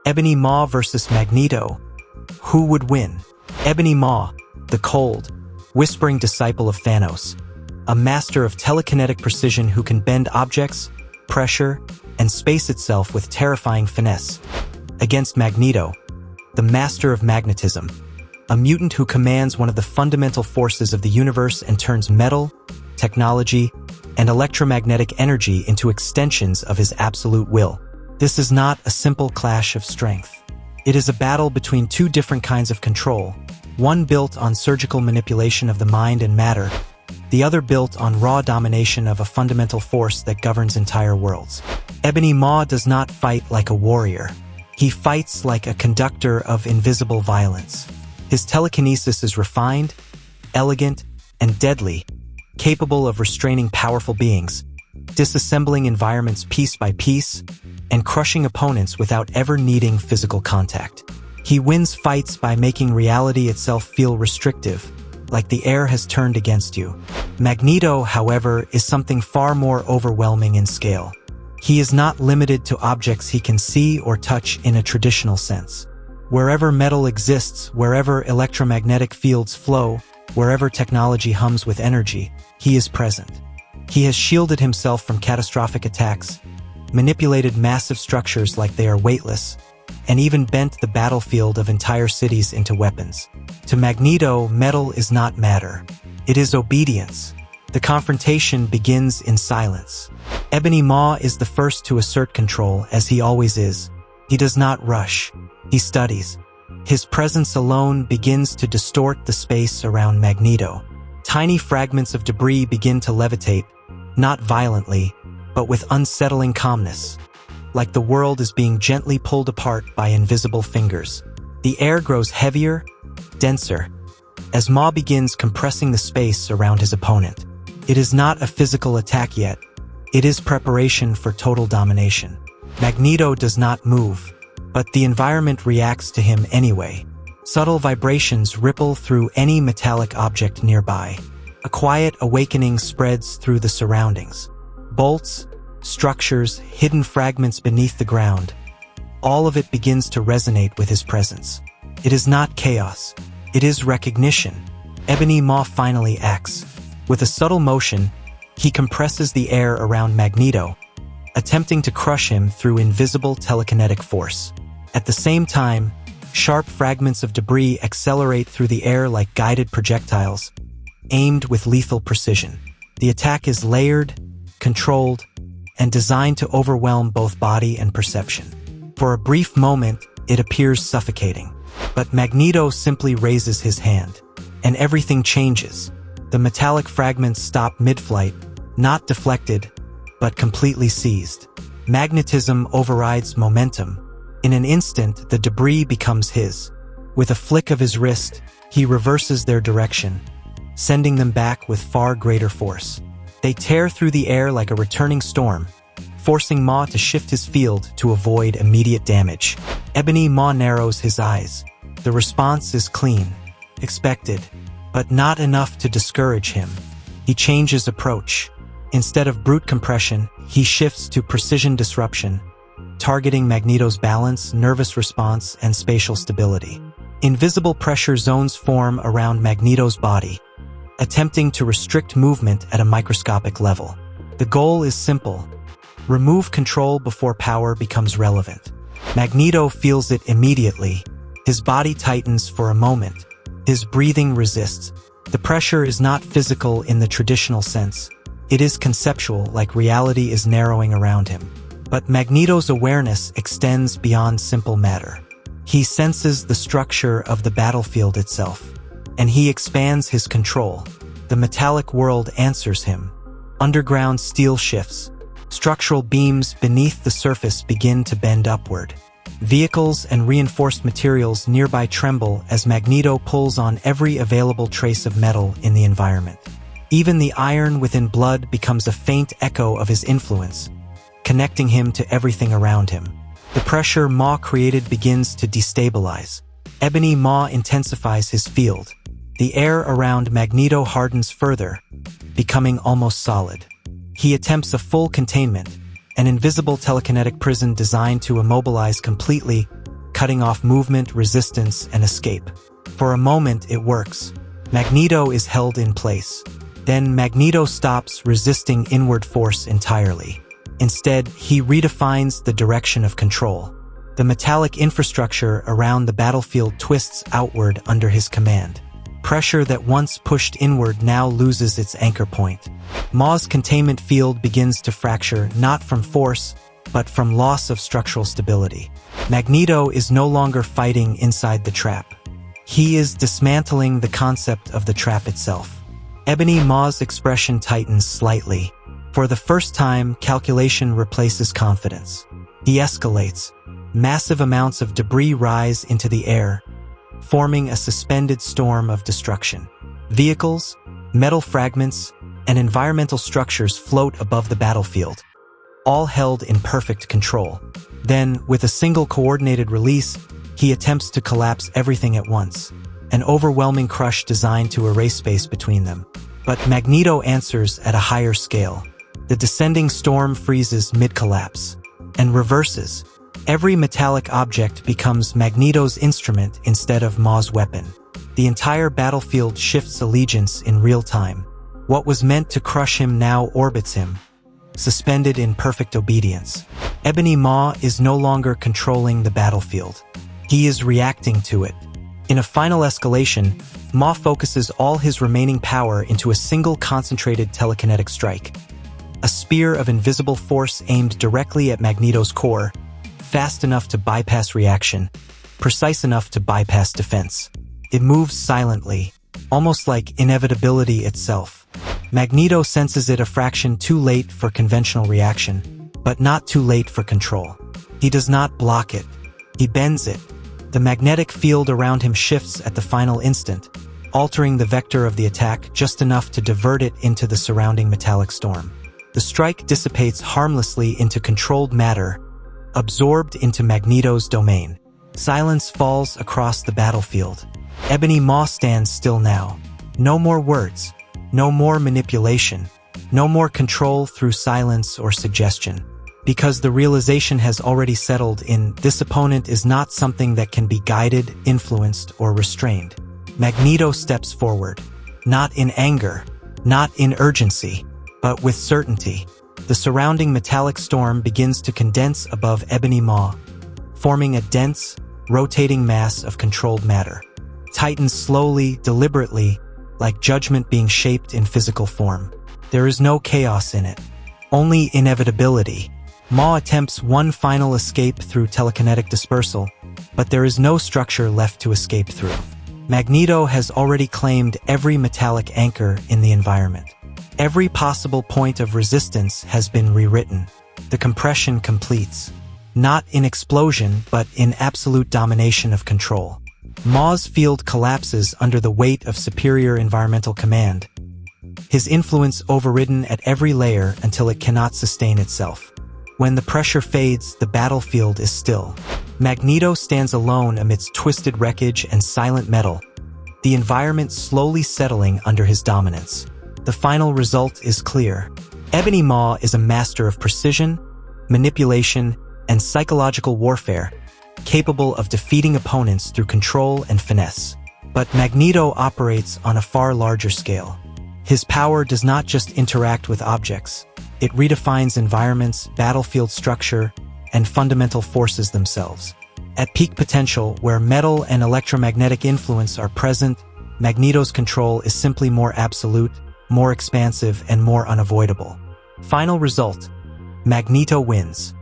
Ebony Maw versus Magneto. Who would win? Ebony Maw, the cold, whispering disciple of Thanos, a master of telekinetic precision who can bend objects, pressure, and space itself with terrifying finesse. Against Magneto, the Master of Magnetism, a mutant who commands one of the fundamental forces of the universe and turns metal, technology, and electromagnetic energy into extensions of his absolute will. This is not a simple clash of strength. It is a battle between two different kinds of control, one built on surgical manipulation of the mind and matter, the other built on raw domination of a fundamental force that governs entire worlds. Ebony Maw does not fight like a warrior. He fights like a conductor of invisible violence. His telekinesis is refined, elegant, and deadly, capable of restraining powerful beings, disassembling environments piece by piece, and crushing opponents without ever needing physical contact. He wins fights by making reality itself feel restrictive, like the air has turned against you. Magneto, however, is something far more overwhelming in scale. He is not limited to objects he can see or touch in a traditional sense. Wherever metal exists, wherever electromagnetic fields flow, wherever technology hums with energy, he is present. He has shielded himself from catastrophic attacks, manipulated massive structures like they are weightless, and even bent the battlefield of entire cities into weapons. To Magneto, metal is not matter. It is obedience. The confrontation begins in silence. Ebony Maw is the first to assert control, as he always is. He does not rush. He studies. His presence alone begins to distort the space around Magneto. Tiny fragments of debris begin to levitate, not violently, but with unsettling calmness, like the world is being gently pulled apart by invisible fingers. The air grows heavier, denser, as Maw begins compressing the space around his opponent. It is not a physical attack yet. It is preparation for total domination. Magneto does not move, but the environment reacts to him anyway. Subtle vibrations ripple through any metallic object nearby. A quiet awakening spreads through the surroundings. Bolts, structures, hidden fragments beneath the ground. All of it begins to resonate with his presence. It is not chaos. It is recognition. Ebony Maw finally acts. With a subtle motion, he compresses the air around Magneto, attempting to crush him through invisible telekinetic force. At the same time, sharp fragments of debris accelerate through the air like guided projectiles, aimed with lethal precision. The attack is layered, controlled, and designed to overwhelm both body and perception. For a brief moment, it appears suffocating. But Magneto simply raises his hand, and everything changes. The metallic fragments stop mid-flight, not deflected, but completely seized. Magnetism overrides momentum. In an instant, the debris becomes his. With a flick of his wrist, he reverses their direction, sending them back with far greater force. They tear through the air like a returning storm, forcing Maw to shift his field to avoid immediate damage. Ebony Maw narrows his eyes. The response is clean, expected, but not enough to discourage him. He changes approach. Instead of brute compression, he shifts to precision disruption, targeting Magneto's balance, nervous response, and spatial stability. Invisible pressure zones form around Magneto's body, attempting to restrict movement at a microscopic level. The goal is simple: remove control before power becomes relevant. Magneto feels it immediately. His body tightens for a moment. His breathing resists. The pressure is not physical in the traditional sense. It is conceptual, like reality is narrowing around him. But Magneto's awareness extends beyond simple matter. He senses the structure of the battlefield itself, and he expands his control. The metallic world answers him. Underground steel shifts. Structural beams beneath the surface begin to bend upward. Vehicles and reinforced materials nearby tremble as Magneto pulls on every available trace of metal in the environment. Even the iron within blood becomes a faint echo of his influence, connecting him to everything around him. The pressure Maw created begins to destabilize. Ebony Maw intensifies his field. The air around Magneto hardens further, becoming almost solid. He attempts a full containment, an invisible telekinetic prison designed to immobilize completely, cutting off movement, resistance, and escape. For a moment, it works. Magneto is held in place. Then Magneto stops resisting inward force entirely. Instead, he redefines the direction of control. The metallic infrastructure around the battlefield twists outward under his command. Pressure that once pushed inward now loses its anchor point. Maw's containment field begins to fracture not from force, but from loss of structural stability. Magneto is no longer fighting inside the trap. He is dismantling the concept of the trap itself. Ebony Maw's expression tightens slightly. For the first time, calculation replaces confidence. He escalates. Massive amounts of debris rise into the air, forming a suspended storm of destruction. Vehicles, metal fragments, and environmental structures float above the battlefield, all held in perfect control. Then, with a single coordinated release, he attempts to collapse everything at once, an overwhelming crush designed to erase space between them. But Magneto answers at a higher scale. The descending storm freezes mid-collapse and reverses. Every metallic object becomes Magneto's instrument instead of Maw's weapon. The entire battlefield shifts allegiance in real time. What was meant to crush him now orbits him, suspended in perfect obedience. Ebony Maw is no longer controlling the battlefield. He is reacting to it. In a final escalation, Maw focuses all his remaining power into a single concentrated telekinetic strike. A spear of invisible force aimed directly at Magneto's core, fast enough to bypass reaction, precise enough to bypass defense. It moves silently, almost like inevitability itself. Magneto senses it a fraction too late for conventional reaction, but not too late for control. He does not block it. He bends it. The magnetic field around him shifts at the final instant, altering the vector of the attack just enough to divert it into the surrounding metallic storm. The strike dissipates harmlessly into controlled matter, absorbed into Magneto's domain. Silence falls across the battlefield. Ebony Maw stands still now. No more words. No more manipulation. No more control through silence or suggestion. Because the realization has already settled in, this opponent is not something that can be guided, influenced, or restrained. Magneto steps forward. Not in anger. Not in urgency. But with certainty. The surrounding metallic storm begins to condense above Ebony Maw, forming a dense, rotating mass of controlled matter. Tightens slowly, deliberately, like judgment being shaped in physical form. There is no chaos in it, only inevitability. Maw attempts one final escape through telekinetic dispersal, but there is no structure left to escape through. Magneto has already claimed every metallic anchor in the environment. Every possible point of resistance has been rewritten. The compression completes. Not in explosion, but in absolute domination of control. Maw's field collapses under the weight of superior environmental command, his influence overridden at every layer until it cannot sustain itself. When the pressure fades, the battlefield is still. Magneto stands alone amidst twisted wreckage and silent metal, the environment slowly settling under his dominance. The final result is clear. Ebony Maw is a master of precision, manipulation, and psychological warfare, capable of defeating opponents through control and finesse. But Magneto operates on a far larger scale. His power does not just interact with objects. It redefines environments, battlefield structure, and fundamental forces themselves. At peak potential, where metal and electromagnetic influence are present, Magneto's control is simply more absolute, more expansive, and more unavoidable. Final result: Magneto wins.